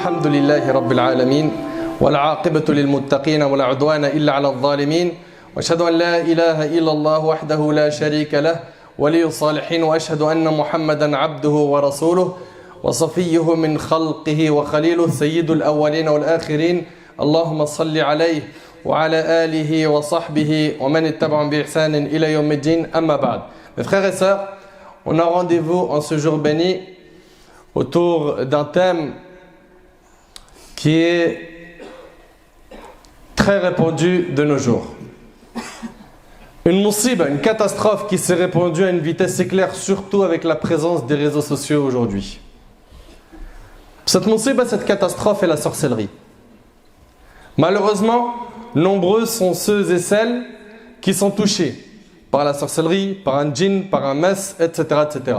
الحمد لله رب العالمين والعاقبة للمتقين ولا عدوان إلا على الظالمين وأشهد أن لا إله إلا الله وحده لا شريك له ولي الصالحين وأشهد أن محمدا عبده ورسوله وصفيه من خلقه وخليله سيد الأولين والآخرين اللهم صل عليه وعلى آله وصحبه ومن اتبعهم بإحسان إلى يوم الدين أما بعد. Mes frères et sœurs, on a rendez-vous en ce jour béni autour d'un thème qui est très répandu de nos jours. Une musiba, une catastrophe qui s'est répandue à une vitesse éclair, surtout avec la présence des réseaux sociaux aujourd'hui. Cette musiba, cette catastrophe est la sorcellerie. Malheureusement, nombreux sont ceux et celles qui sont touchés par la sorcellerie, par un djinn, par un mess, etc., etc.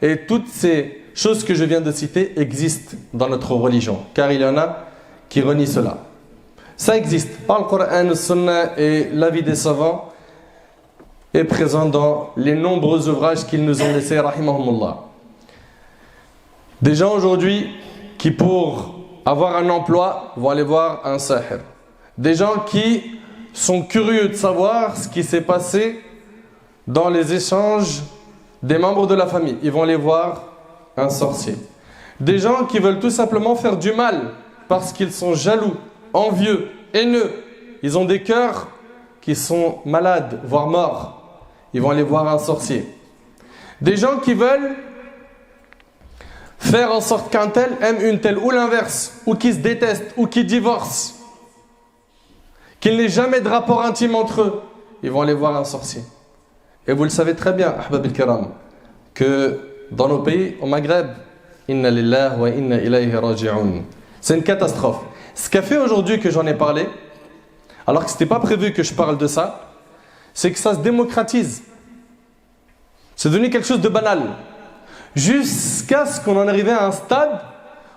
Et toutes ces choses que je viens de citer existent dans notre religion, car il y en a qui renient cela. Ça existe. Par le Coran, le Sunna et l'avis des savants est présent dans les nombreux ouvrages qu'ils nous ont laissés, rahimahumullah. Des gens aujourd'hui qui, pour avoir un emploi, vont aller voir un sahir. Des gens qui sont curieux de savoir ce qui s'est passé dans les échanges des membres de la famille. Ils vont aller voir un sorcier. Des gens qui veulent tout simplement faire du mal parce qu'ils sont jaloux, envieux, haineux. Ils ont des cœurs qui sont malades, voire morts. Ils vont aller voir un sorcier. Des gens qui veulent faire en sorte qu'un tel aime une telle, ou l'inverse, ou qui se détestent, ou qui divorcent, qu'il n'ait jamais de rapport intime entre eux. Ils vont aller voir un sorcier. Et vous le savez très bien, ahbab al-kiram, que dans nos pays, au Maghreb, inna lillahi wa inna ilayhi raji'un. C'est une catastrophe. Ce qu'a fait aujourd'hui que j'en ai parlé, alors que ce n'était pas prévu que je parle de ça, c'est que ça se démocratise. C'est devenu quelque chose de banal. Jusqu'à ce qu'on en arrive à un stade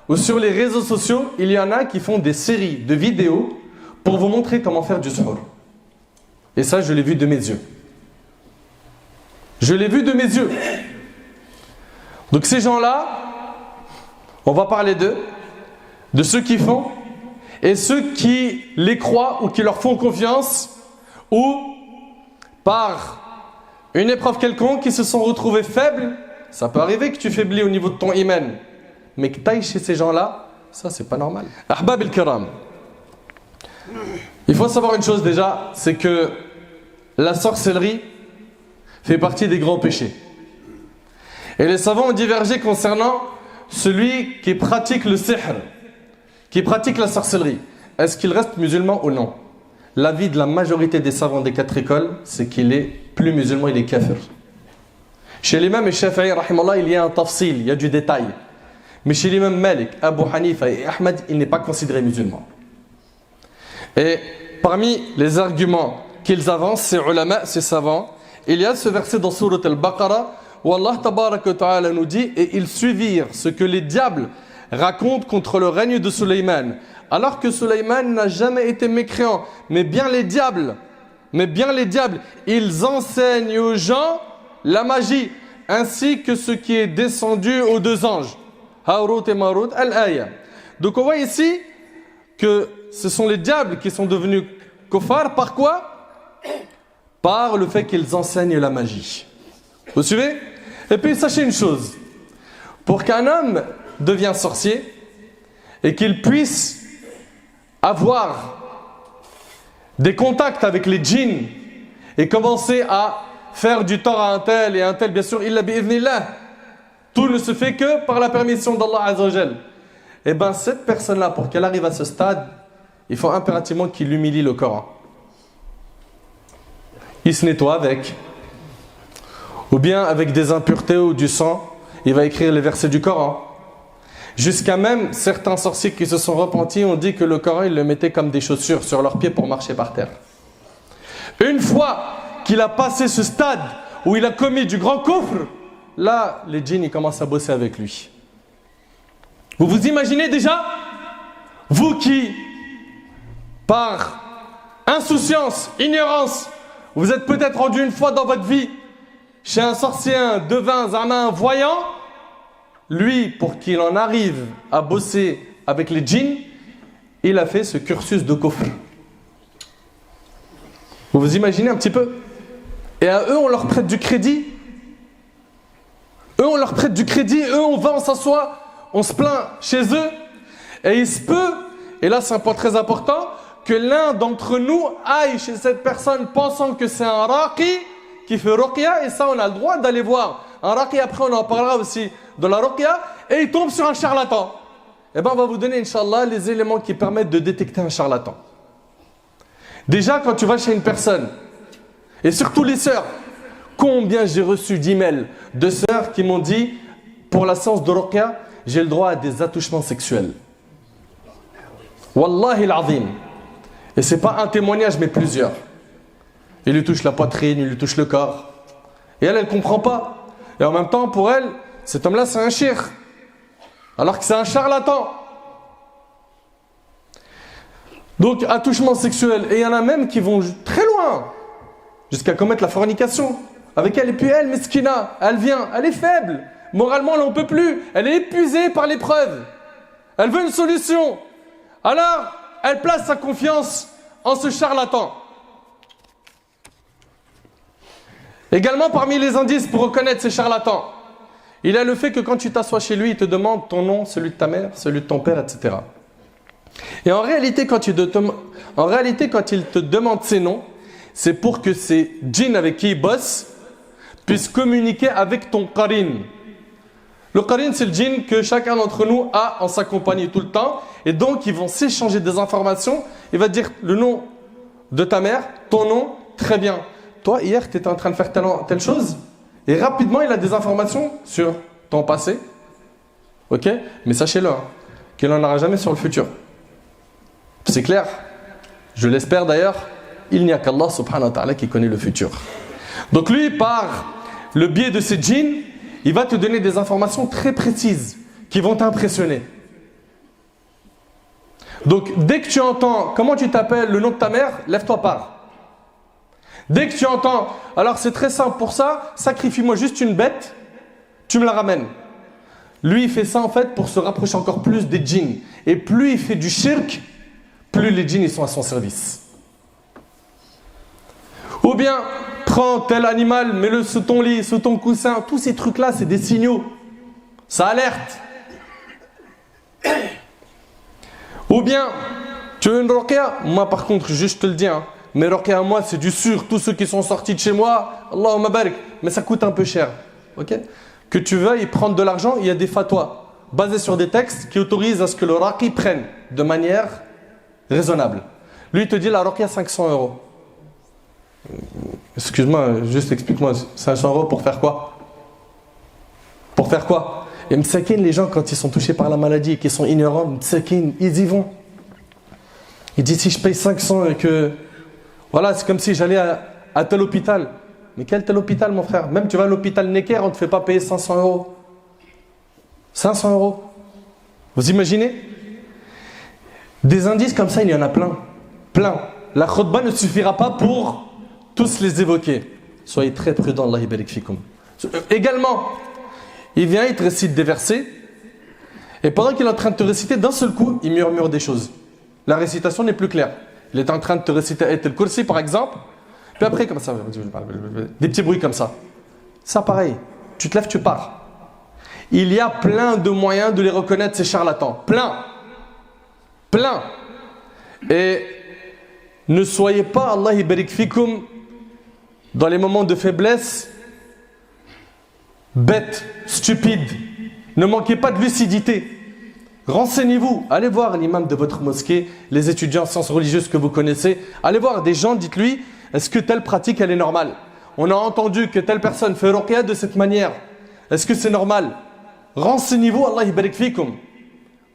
où sur les réseaux sociaux, il y en a qui font des séries de vidéos pour vous montrer comment faire du suhour. Et ça, je l'ai vu de mes yeux. Je l'ai vu de mes yeux. Donc ces gens-là, on va parler d'eux, de ceux qui font, et ceux qui les croient ou qui leur font confiance, ou par une épreuve quelconque, qui se sont retrouvés faibles. Ça peut arriver que tu faiblis au niveau de ton iman, mais que tu ailles chez ces gens-là, ça c'est pas normal. Ahbab al-kiram, il faut savoir une chose déjà, c'est que la sorcellerie fait partie des grands péchés. Et les savants ont divergé concernant celui qui pratique le sihr, qui pratique la sorcellerie. Est-ce qu'il reste musulman ou non? L'avis de la majorité des savants des quatre écoles, c'est qu'il est plus musulman, il est kafir. Chez l'imam Shafi'i, rahimallah, il y a un tafsil, il y a du détail. Mais chez l'imam Malik, Abu Hanifa et Ahmad, il n'est pas considéré musulman. Et parmi les arguments qu'ils avancent, ces ulama, ces savants, il y a ce verset dans Surat al-Baqarah où Allah tabaraka wa ta'ala nous dit « Et ils suivirent ce que les diables racontent contre le règne de Sulayman, alors que Sulayman n'a jamais été mécréant. Mais bien les diables, ils enseignent aux gens la magie, ainsi que ce qui est descendu aux deux anges. » Harut et Marut, al-Aya. Donc on voit ici que ce sont les diables qui sont devenus kuffar. Par quoi? Par le fait qu'ils enseignent la magie. Vous suivez? Et puis sachez une chose. Pour qu'un homme devienne sorcier et qu'il puisse avoir des contacts avec les djinns et commencer à faire du tort à un tel et un tel, bien sûr, illa bi'idhnillah, tout ne se fait que par la permission d'Allah Azza wa Jal. Et bien cette personne-là, pour qu'elle arrive à ce stade, il faut impérativement qu'il humilie le Coran. Il se nettoie avec, ou bien avec des impuretés ou du sang, il va écrire les versets du Coran. Jusqu'à même certains sorciers qui se sont repentis ont dit que le Coran, ils le mettaient comme des chaussures sur leurs pieds pour marcher par terre. Une fois qu'il a passé ce stade où il a commis du grand kufr, là, les djinns, ils commencent à bosser avec lui. Vous vous imaginez déjà, vous qui, par insouciance, ignorance, vous êtes peut-être rendu une fois dans votre vie chez un sorcier, un devin, un voyant, lui, pour qu'il en arrive à bosser avec les djinns, il a fait ce cursus de kufr. Vous vous imaginez un petit peu? Et à eux, on leur prête du crédit. Eux, on leur prête du crédit. Eux, on va, on s'assoit, on se plaint chez eux. Et il se peut, et là c'est un point très important, que l'un d'entre nous aille chez cette personne pensant que c'est un raqi qui fait ruqya, et ça on a le droit d'aller voir. Un raqi, après on en parlera aussi de la ruqya, et il tombe sur un charlatan. Et bien on va vous donner, Inch'Allah, les éléments qui permettent de détecter un charlatan. Déjà, quand tu vas chez une personne, et surtout les sœurs, combien j'ai reçu d'emails de sœurs qui m'ont dit, pour la séance de ruqya, j'ai le droit à des attouchements sexuels. Wallahi al-azim. Et c'est pas un témoignage, mais plusieurs. Il lui touche la poitrine, il lui touche le corps. Et elle, elle comprend pas. Et en même temps, pour elle, cet homme-là, c'est un shir. Alors que c'est un charlatan. Donc, attouchement sexuel. Et il y en a même qui vont très loin, jusqu'à commettre la fornication avec elle. Et puis elle, Meskina, elle vient, elle est faible. Moralement, elle n'en peut plus. Elle est épuisée par l'épreuve. Elle veut une solution. Alors, elle place sa confiance en ce charlatan. Également, parmi les indices pour reconnaître ces charlatans, il y a le fait que quand tu t'assois chez lui, il te demande ton nom, celui de ta mère, celui de ton père, etc. Et en réalité, quand il te demande ces noms, c'est pour que ces djinns avec qui il bosse puissent communiquer avec ton qarin. Le qarin, c'est le djinn que chacun d'entre nous a en sa compagnie tout le temps. Et donc, ils vont s'échanger des informations. Il va te dire le nom de ta mère, ton nom, très bien. Toi, hier, tu étais en train de faire telle chose. Et rapidement, il a des informations sur ton passé. Ok? Mais sachez-le, qu'il n'en aura jamais sur le futur. C'est clair? Je l'espère d'ailleurs. Il n'y a qu'Allah subhanahu wa ta'ala qui connaît le futur. Donc lui, par le biais de ces djinns, il va te donner des informations très précises qui vont t'impressionner. Donc, dès que tu entends comment tu t'appelles, le nom de ta mère, lève-toi, pars. Dès que tu entends, alors c'est très simple pour ça, sacrifie-moi juste une bête, tu me la ramènes. Lui, il fait ça en fait pour se rapprocher encore plus des djinns. Et plus il fait du shirk, plus les djinns ils sont à son service. Ou bien, prends tel animal, mets-le sous ton lit, sous ton coussin. Tous ces trucs-là, c'est des signaux. Ça alerte. Ou bien, tu veux une ruqya? Moi, par contre, juste te le dis, mes ruqya à moi, c'est du sûr. Tous ceux qui sont sortis de chez moi, Allahumma barik. Mais ça coûte un peu cher. Okay? Que tu veuilles prendre de l'argent, il y a des fatwas basés sur des textes qui autorisent à ce que le raqi prenne de manière raisonnable. Lui, il te dit la ruqya 500 €. Excuse-moi, juste explique-moi, 500 € pour faire quoi? Pour faire quoi? Et m'sakin, les gens, quand ils sont touchés par la maladie et qu'ils sont ignorants, m'sakin, ils y vont. Ils disent, si je paye 500 et que... Voilà, c'est comme si j'allais à tel hôpital. Mais quel tel hôpital, mon frère? Même tu vas à l'hôpital Necker, on ne te fait pas payer 500 €. 500 €. Vous imaginez? Des indices comme ça, il y en a plein. Plein. La khutba ne suffira pas pour tous les évoquer. Soyez très prudents, Allah barik fikoum. Également, il vient, il te récite des versets, et pendant qu'il est en train de te réciter, d'un seul coup, il murmure des choses. La récitation n'est plus claire. Il est en train de te réciter Ayat al-Kursi, par exemple, puis après, comme ça, des petits bruits comme ça. Ça, pareil, tu te lèves, tu pars. Il y a plein de moyens de les reconnaître, ces charlatans. Plein. Plein. Et ne soyez pas, Allah barik fikoum, dans les moments de faiblesse, bête, stupide. Ne manquez pas de lucidité. Renseignez-vous. Allez voir l'imam de votre mosquée, les étudiants en sciences religieuses que vous connaissez. Allez voir des gens, dites-lui, est-ce que telle pratique, elle est normale? On a entendu que telle personne fait ruqya de cette manière. Est-ce que c'est normal? Renseignez-vous, Allah barik fikoum.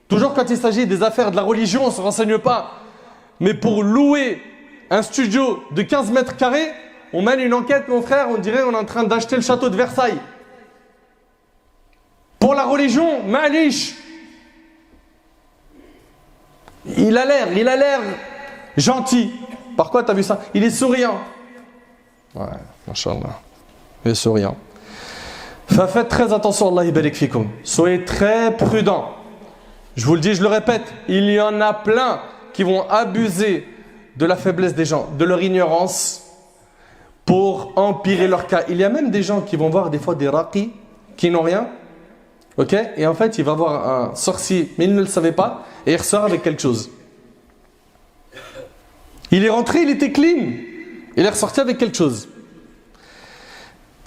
Toujours quand il s'agit des affaires de la religion, on ne se renseigne pas. Mais pour louer un studio de 15 mètres carrés, on mène une enquête, mon frère, on dirait qu'on est en train d'acheter le château de Versailles. Pour la religion, ma'alish. Il a l'air gentil. Par quoi tu as vu ça? Il est souriant. Ouais, machallah. Il est souriant. Faites très attention, Allah barik fikoum. Soyez très prudents. Je vous le dis, je le répète, il y en a plein qui vont abuser de la faiblesse des gens, de leur ignorance, pour empirer leur cas. Il y a même des gens qui vont voir des fois des raqis qui n'ont rien, ok, et en fait il va voir un sorcier, mais il ne le savait pas, et il ressort avec quelque chose. Il est rentré, il était clean, il est ressorti avec quelque chose.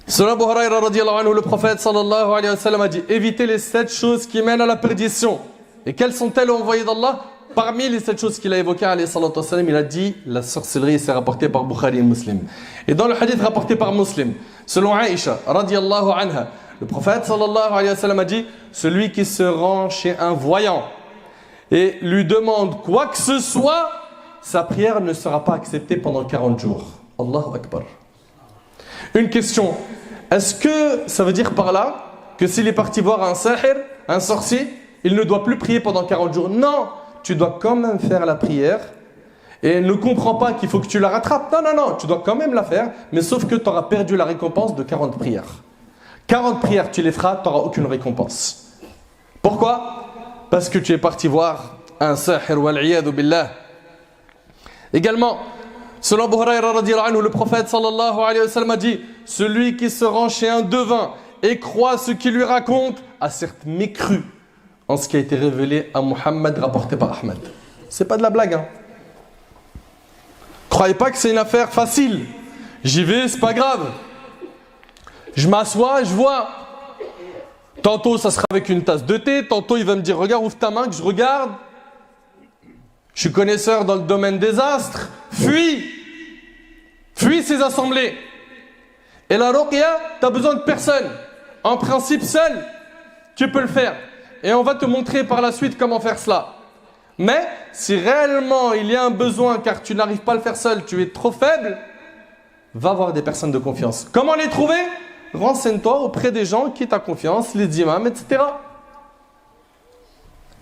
Selon Abu Huraira radiyallahu anhu, le prophète sallallahu alayhi wa sallam a dit: évitez les 7 choses qui mènent à la perdition. Et quelles sont-elles, envoyées d'Allah? Parmi les 7 choses qu'il a évoquées, alayhi salatu wa sallam, il a dit la sorcellerie, c'est rapporté par Bukhari et Muslim. Et dans le hadith rapporté par Muslim, selon Aïcha radiyallahu anha, le prophète sallallahu alayhi wa sallam a dit: celui qui se rend chez un voyant et lui demande quoi que ce soit, sa prière ne sera pas acceptée pendant 40 jours. Allahu Akbar. Une question, est-ce que ça veut dire par là que s'il est parti voir un sahir, un sorcier, il ne doit plus prier pendant 40 jours? Non, tu dois quand même faire la prière et ne comprends pas qu'il faut que tu la rattrapes. Non, tu dois quand même la faire, mais sauf que tu auras perdu la récompense de 40 prières. 40 prières, tu les feras, tu n'auras aucune récompense. Pourquoi? Parce que tu es parti voir un sahir, wal'iyadu billah. Également, selon Abu Huraira radiyallahu anhu, le prophète sallallahu alayhi wa sallam a dit: celui qui se rend chez un devin et croit ce qu'il lui raconte a certes mécru en ce qui a été révélé à Muhammad, rapporté par Ahmed. C'est pas de la blague, hein. Croyez pas que c'est une affaire facile. J'y vais, c'est pas grave. Je m'assois, je vois. Tantôt ça sera avec une tasse de thé, tantôt il va me dire: regarde, ouvre ta main, que je regarde. Je suis connaisseur dans le domaine des astres. Fuis ces assemblées. Et la ruqya, tu as besoin de personne. En principe, seul, tu peux le faire. Et on va te montrer par la suite comment faire cela. Mais si réellement il y a un besoin car tu n'arrives pas à le faire seul, tu es trop faible, va voir des personnes de confiance. Comment les trouver? Renseigne-toi auprès des gens qui t'ont confiance, les imams, etc.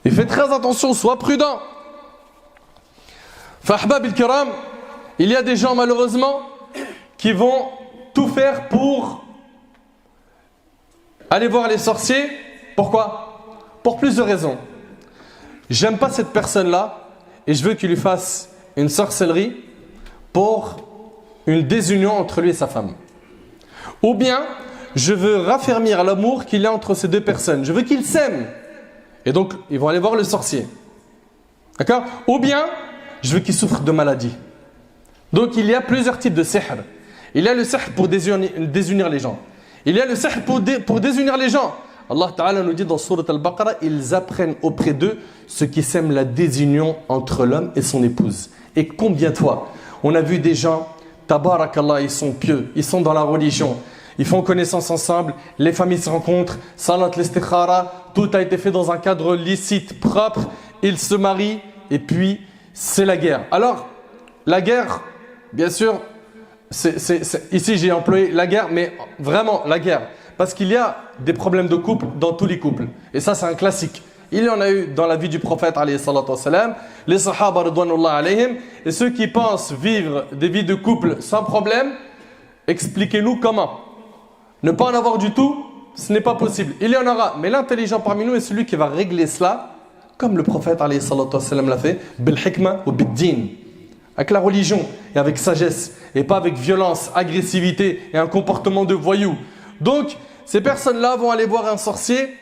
Et fais très attention, sois prudent. Fahbab il-kiram, il y a des gens malheureusement qui vont tout faire pour aller voir les sorciers. Pourquoi? Pour plusieurs raisons. J'aime pas cette personne-là et je veux qu'il lui fasse une sorcellerie pour une désunion entre lui et sa femme. Ou bien, je veux raffermir l'amour qu'il y a entre ces deux personnes. Je veux qu'ils s'aiment. Et donc, ils vont aller voir le sorcier. D'accord? Ou bien, je veux qu'ils souffrent de maladie. Donc, il y a plusieurs types de sihr. Il y a le sihr pour désunir les gens. Il y a le sihr pour désunir les gens. Allah Ta'ala nous dit dans Surat Al-Baqarah: ils apprennent auprès d'eux ce qui sème la désunion entre l'homme et son épouse. Et combien de fois on a vu des gens, tabarakallah, ils sont pieux, ils sont dans la religion, ils font connaissance ensemble, les familles se rencontrent, salat l'istikhara, tout a été fait dans un cadre licite, propre, ils se marient et puis c'est la guerre. Alors, la guerre, bien sûr, ici j'ai employé la guerre, mais vraiment la guerre. Parce qu'il y a des problèmes de couple dans tous les couples. Et ça, c'est un classique. Il y en a eu dans la vie du prophète, alayhi salatu wassalam, les sahaba, ridwanullah alayhim, et ceux qui pensent vivre des vies de couple sans problème, expliquez-nous comment. Ne pas en avoir du tout, ce n'est pas possible. Il y en aura, mais l'intelligent parmi nous est celui qui va régler cela, comme le prophète, alayhi salatu wassalam, l'a fait, bil hikmah ou bid din, avec la religion et avec sagesse, et pas avec violence, agressivité et un comportement de voyou. Donc, ces personnes-là vont aller voir un sorcier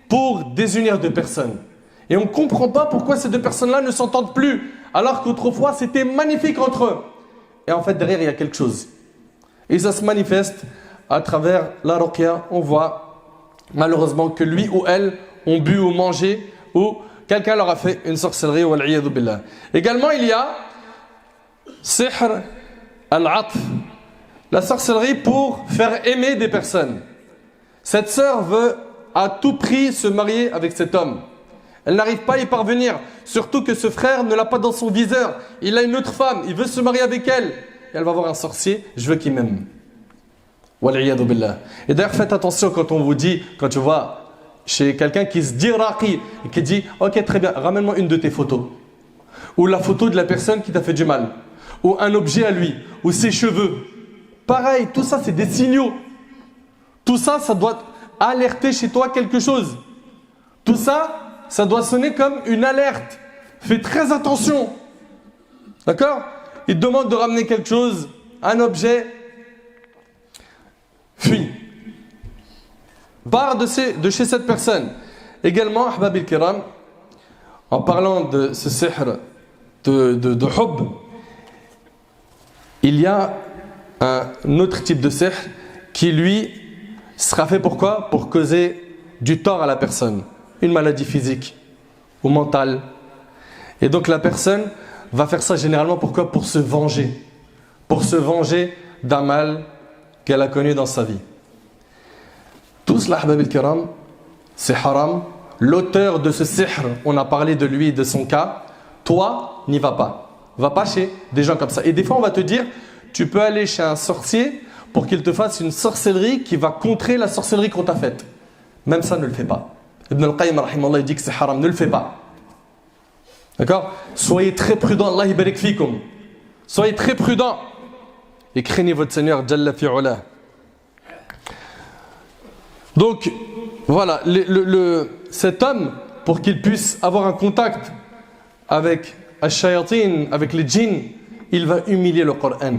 pour désunir deux personnes. Et on ne comprend pas pourquoi ces deux personnes-là ne s'entendent plus, alors qu'autrefois c'était magnifique entre eux. Et en fait, derrière, il y a quelque chose. Et ça se manifeste à travers la ruqya. On voit malheureusement que lui ou elle ont bu ou mangé, ou quelqu'un leur a fait une sorcellerie. Wal'iyadu billah. Également, il y a sihr al-atf, la sorcellerie pour faire aimer des personnes. Cette sœur veut à tout prix se marier avec cet homme. Elle n'arrive pas à y parvenir. Surtout que ce frère ne l'a pas dans son viseur. Il a une autre femme, il veut se marier avec elle. Et elle va voir un sorcier: je veux qu'il m'aime. Wal'iyadu billah. Et d'ailleurs, faites attention quand on vous dit, quand tu vois chez quelqu'un qui se dit raqi, et qui dit: ok, très bien, ramène-moi une de tes photos. Ou la photo de la personne qui t'a fait du mal. Ou un objet à lui. Ou ses cheveux. Pareil, tout ça, c'est des signaux. Tout ça, ça doit alerter chez toi quelque chose. Tout ça, ça doit sonner comme une alerte. Fais très attention. D'accord? Il te demande de ramener quelque chose, un objet. Fuis. Pars de chez cette personne. Également, Ahbab al-Kiram, en parlant de ce sihr de hub, il y a un autre type de sihr qui, lui, sera fait pour quoi? Pour causer du tort à la personne. Une maladie physique ou mentale. Et donc la personne va faire ça généralement pourquoi? Pour se venger. Pour se venger d'un mal qu'elle a connu dans sa vie. Tout cela, Ahbab al-Kiram, c'est haram. L'auteur de ce sihr, on a parlé de lui et de son cas. Toi, n'y vas pas. Va pas chez des gens comme ça. Et des fois, on va te dire, tu peux aller chez un sorcier pour qu'il te fasse une sorcellerie qui va contrer la sorcellerie qu'on t'a faite. Même ça, ne le fais pas. Ibn al-Qayyim, rahimallah, il dit que c'est haram. Ne le fais pas. D'accord? Soyez très prudents. Allah yabarik fikum. Soyez très prudents. Et craignez votre Seigneur, Jalla fi'ula. Donc, voilà, cet homme, pour qu'il puisse avoir un contact avec Ash-Shayatin, avec les djinns, il va humilier le Coran.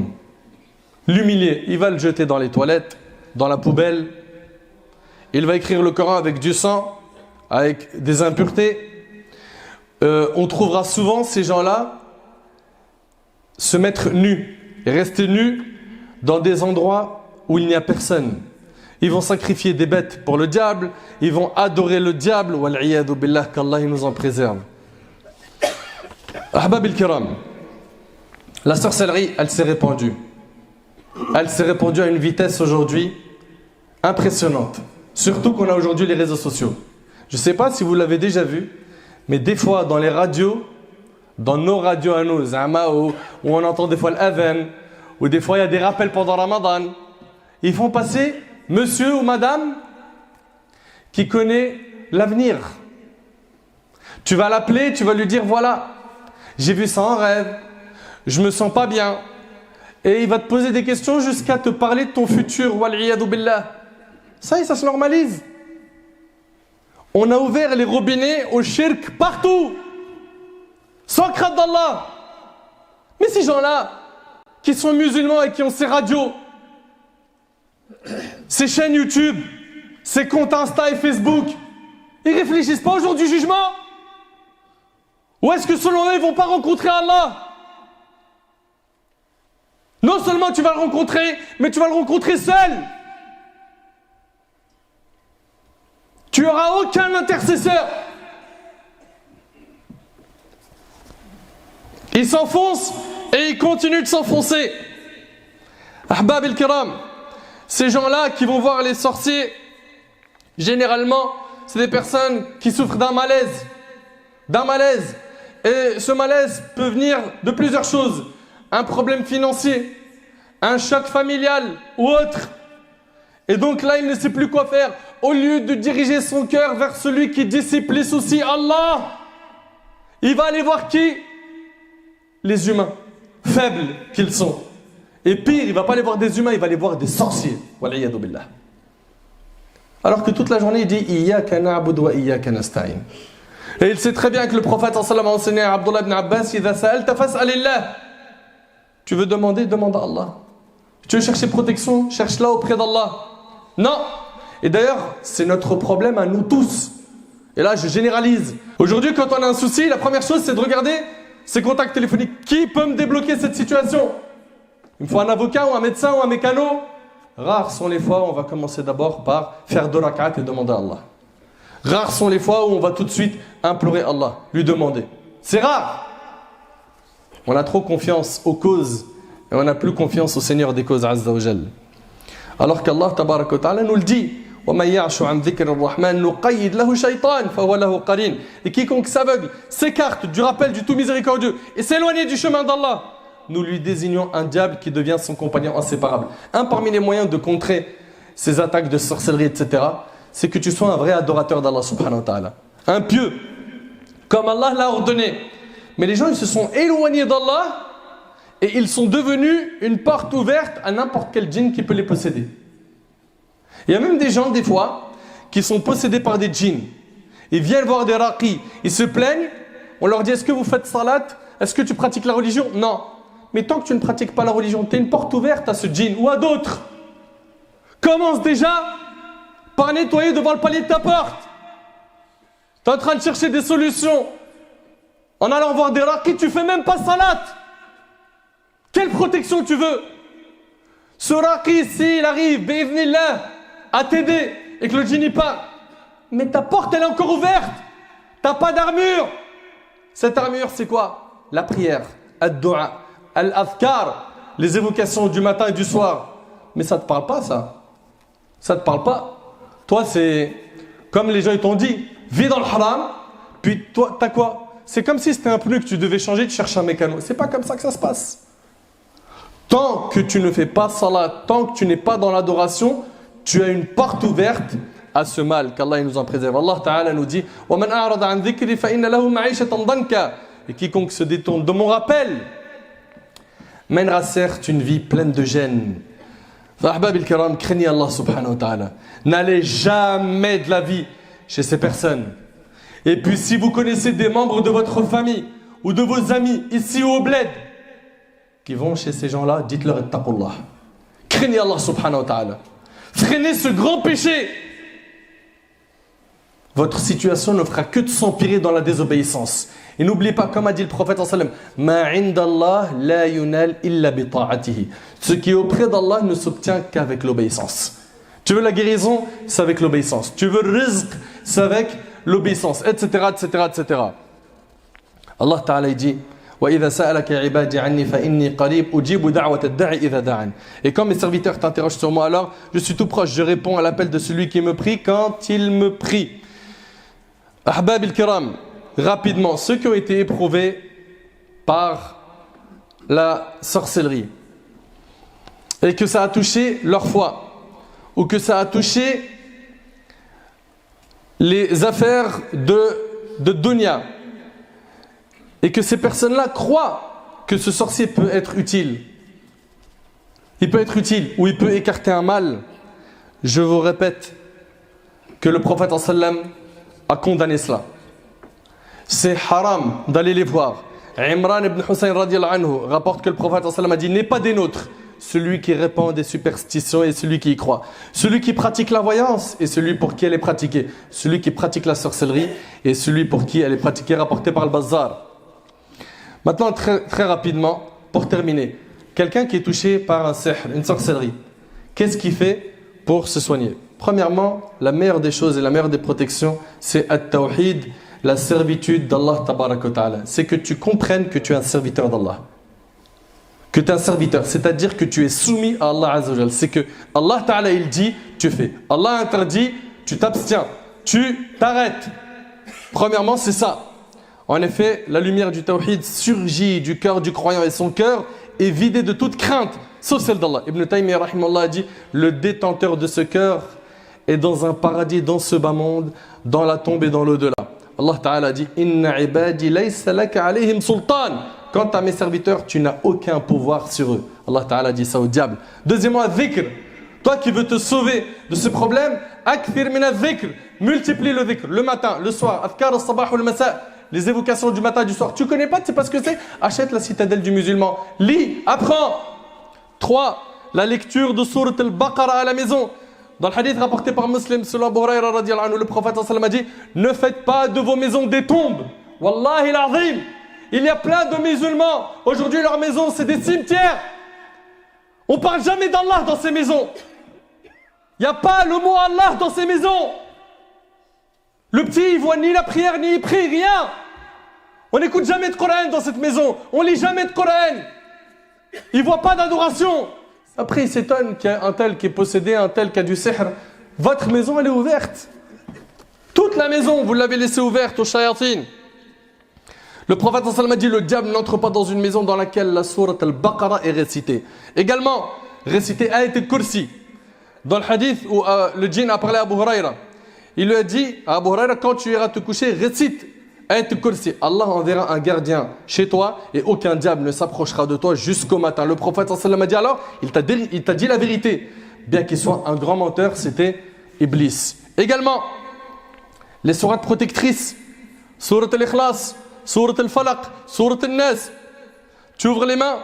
L'humilier, il va le jeter dans les toilettes, dans la poubelle. Il va écrire le Coran avec du sang, avec des impuretés. On trouvera souvent ces gens-là se mettre nus et rester nus dans des endroits où il n'y a personne. Ils vont sacrifier des bêtes pour le diable, ils vont adorer le diable, wal'iyadu billah, qu'Allah nous en préserve. Ahbab al-Kiram, la sorcellerie, elle s'est répandue. Elle s'est répandue à une vitesse aujourd'hui impressionnante. Surtout qu'on a aujourd'hui les réseaux sociaux. Je ne sais pas si vous l'avez déjà vu, mais des fois dans les radios, dans nos radios à nous, Zama, où on entend des fois l'adhan, ou des fois il y a des rappels pendant Ramadan, ils font passer monsieur ou madame qui connaît l'avenir. Tu vas l'appeler, tu vas lui dire voilà, j'ai vu ça en rêve, je me sens pas bien. Et il va te poser des questions jusqu'à te parler de ton futur. Wal'iyadu billah. Ça y est, ça se normalise. On a ouvert les robinets au shirk partout. Sans crainte d'Allah. Mais ces gens-là, qui sont musulmans et qui ont ces radios, ces chaînes YouTube, ces comptes Insta et Facebook, ils réfléchissent pas au jour du jugement? Ou est-ce que selon eux, ils vont pas rencontrer Allah? Non seulement tu vas le rencontrer, mais tu vas le rencontrer seul. Tu n'auras aucun intercesseur. Il s'enfonce et il continue de s'enfoncer. Ahbab al-Kiram, ces gens-là qui vont voir les sorciers, généralement, c'est des personnes qui souffrent d'un malaise. D'un malaise. Et ce malaise peut venir de plusieurs choses. Un problème financier, un choc familial ou autre. Et donc là, il ne sait plus quoi faire. Au lieu de diriger son cœur vers celui qui dissipe les soucis, Allah, il va aller voir qui? Les humains, faibles qu'ils sont. Et pire, il ne va pas aller voir des humains, il va aller voir des sorciers. Wal'iyadu billah. Alors que toute la journée, il dit Iyyaka na'budu wa iyyaka nasta'in. Et il sait très bien que le prophète sallallahu a enseigné à Abdullah ibn Abbas Idha sa'alta fas'alillah. Tu veux demander, demande à Allah. Tu veux chercher protection, cherche-la auprès d'Allah. Non. Et d'ailleurs, c'est notre problème à nous tous. Et là, je généralise. Aujourd'hui, quand on a un souci, la première chose, c'est de regarder ses contacts téléphoniques. Qui peut me débloquer cette situation? Il me faut un avocat ou un médecin ou un mécano. Rares sont les fois où on va commencer d'abord par faire 2 rak'at et demander à Allah. Rares sont les fois où on va tout de suite implorer Allah, lui demander. C'est rare. On a trop confiance aux causes et on n'a plus confiance au Seigneur des causes Azza wa Jal. Alors qu'Allah tabaraka wa ta'ala nous le dit. Et quiconque s'aveugle, s'écarte du rappel du tout miséricordieux et s'éloigne du chemin d'Allah, nous lui désignons un diable qui devient son compagnon inséparable. Un parmi les moyens de contrer ces attaques de sorcellerie, etc., c'est que tu sois un vrai adorateur d'Allah subhanahu wa ta'ala. Un pieux, comme Allah l'a ordonné. Mais les gens, ils se sont éloignés d'Allah et ils sont devenus une porte ouverte à n'importe quel djinn qui peut les posséder. Il y a même des gens, des fois, qui sont possédés par des djinns. Ils viennent voir des raqis, ils se plaignent, on leur dit est-ce que vous faites salat? Est-ce que tu pratiques la religion? Non. Mais tant que tu ne pratiques pas la religion, tu es une porte ouverte à ce djinn ou à d'autres. Commence déjà par nettoyer devant le palier de ta porte. Tu es en train de chercher des solutions. En allant voir des raqis, tu fais même pas salat. Quelle protection tu veux? Ce raqi, s'il arrive, bi'idhnillah, à t'aider et que le djinn y part, mais ta porte elle est encore ouverte. T'as pas d'armure. Cette armure c'est quoi? La prière, ad-du'a, al-adhkar, les évocations du matin et du soir. Mais ça te parle pas ça. Ça te parle pas. Toi c'est comme les gens ils t'ont dit, vis dans le haram, puis toi t'as quoi? C'est comme si c'était un pneu que tu devais changer, tu cherches un mécano. C'est pas comme ça que ça se passe. Tant que tu ne fais pas salat, tant que tu n'es pas dans l'adoration, tu as une porte ouverte à ce mal, qu'Allah nous en préserve. Allah Ta'ala nous dit وَمَنْ أَعْرَضَ عَنْ ذِكْرِ فَإِنَّ لَهُ مَعِيشَةً ضَنْكَ. Et quiconque se détourne de mon rappel mènera certes une vie pleine de gêne. Ahbab al-kiram, craignez Allah subhanahu wa ta'ala. N'allez jamais de la vie chez ces personnes. Et puis si vous connaissez des membres de votre famille ou de vos amis ici ou au bled qui vont chez ces gens-là, dites-leur ittaqullah. Craignez Allah subhanahu wa ta'ala. Freinez ce grand péché. Votre situation ne fera que de s'empirer dans la désobéissance. Et n'oubliez pas, comme a dit le prophète sallam, ma indallah la yunal illa bi ta'atihi. Ce qui est auprès d'Allah ne s'obtient qu'avec l'obéissance. Tu veux la guérison, c'est avec l'obéissance. Tu veux le rizq, c'est avec l'obéissance, etc., etc., etc. Allah Ta'ala dit وَإِذَا سَأَلَكَ عِبَادِي عَنِّي فَإِنِّي قَرِيبٌ أُجِيبُ دَعْوَةَ الدَّاعِ إِذَا دَعَانِ. Et quand mes serviteurs t'interrogent sur moi, alors je suis tout proche, je réponds à l'appel de celui qui me prie quand il me prie. Ahbab al-kiram, rapidement, ceux qui ont été éprouvés par la sorcellerie et que ça a touché leur foi ou que ça a touché les affaires de dunya et que ces personnes-là croient que ce sorcier peut être utile. Il peut être utile ou il peut écarter un mal. Je vous répète que le prophète sallam a condamné cela. C'est haram d'aller les voir. Imran ibn Hussein radiallahu anhu rapporte que le prophète sallam a dit n'est pas des nôtres celui qui répand des superstitions et celui qui y croit, celui qui pratique la voyance et celui pour qui elle est pratiquée, celui qui pratique la sorcellerie et celui pour qui elle est pratiquée, rapporté par le Bazzar. Maintenant, très rapidement, pour terminer, quelqu'un qui est touché par un sihr, une sorcellerie, qu'est-ce qu'il fait pour se soigner? Premièrement, la meilleure des choses et la meilleure des protections, c'est at-tawhid, la servitude d'Allah tabaraka wa ta'ala. C'est que tu comprennes que tu es un serviteur d'Allah. Que tu es un serviteur, c'est-à-dire que tu es soumis à Allah Azza wa Jal. C'est que Allah Ta'ala il dit, tu fais. Allah interdit, tu t'abstiens, tu t'arrêtes. Premièrement, c'est ça. En effet, la lumière du tawhid surgit du cœur du croyant et son cœur est vidé de toute crainte, sauf celle d'Allah. Ibn Taymiyyah rahimahullah a dit, le détenteur de ce cœur est dans un paradis, dans ce bas monde, dans la tombe et dans l'au-delà. Allah Ta'ala dit, Inna ibadi laysa laka alayhim sultan. Quant à mes serviteurs, tu n'as aucun pouvoir sur eux. Allah Ta'ala dit ça au diable. Deuxièmement, dhikr. Toi qui veux te sauver de ce problème, akthir min dhikr. Multiplie le dhikr. Le matin, le soir, adhkar al-sabah ou al-masa. Les évocations du matin et du soir. Tu connais pas, tu sais pas ce que c'est? Achète la citadelle du musulman. Lis, apprends. 3. La lecture de Surat al-Baqarah à la maison. Dans le hadith rapporté par Muslim, selon Abu Huraira radiyallahu anhu, le prophète sallallahu alayhi wa sallam a dit, ne faites pas de vos maisons des tombes. Wallahi l'azim. Il y a plein de musulmans. Aujourd'hui, leurs maisons, c'est des cimetières. On parle jamais d'Allah dans ces maisons. Il n'y a pas le mot Allah dans ces maisons. Le petit, il voit ni la prière, ni il prie, rien. On n'écoute jamais de Coran dans cette maison. On lit jamais de Coran. Il ne voit pas d'adoration. Après, il s'étonne qu'il y a un tel qui est possédé, un tel qui a du sihr. Votre maison, elle est ouverte. Toute la maison, vous l'avez laissée ouverte aux shayatin. Le prophète sallallahu alayhi wa sallam a dit, le diable n'entre pas dans une maison dans laquelle la sourate al-Baqarah est récitée. Également, réciter Ayat al-Kursi. Dans le hadith où le djinn a parlé à Abu Huraira, il lui a dit à Abu Huraira, quand tu iras te coucher, récite Ayat al-Kursi. Allah enverra un gardien chez toi et aucun diable ne s'approchera de toi jusqu'au matin. Le prophète sallallahu alayhi wa sallam a dit alors, il t'a dit la vérité. Bien qu'il soit un grand menteur, c'était Iblis. Également, les sourates protectrices, Surat al-Ikhlas, Surat al-Falaq, Surat al-Nas. Tu ouvres les mains,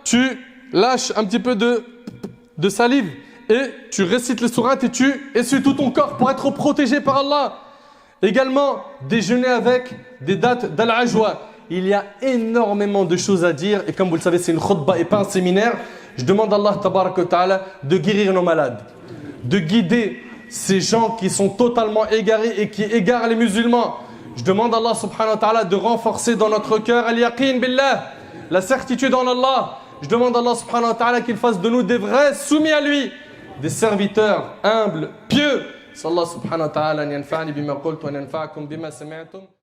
tu lâches un petit peu de salive et tu récites les sourates et tu essuies tout ton corps pour être protégé par Allah. Également, déjeuner avec des dates d'Al-Ajwa. Il y a énormément de choses à dire et comme vous le savez, c'est une khutba et pas un séminaire. Je demande à Allah tabaraka wa ta'ala de guérir nos malades, de guider ces gens qui sont totalement égarés et qui égarent les musulmans. Je demande à Allah subhanahu wa ta'ala de renforcer dans notre cœur al-yaqin billah, la certitude en Allah. Je demande à Allah subhanahu wa ta'ala qu'il fasse de nous des vrais soumis à lui, des serviteurs humbles, pieux. صلى الله سبحانه وتعالى أن ينفعني بما قلت وأن ينفعكم بما سمعتم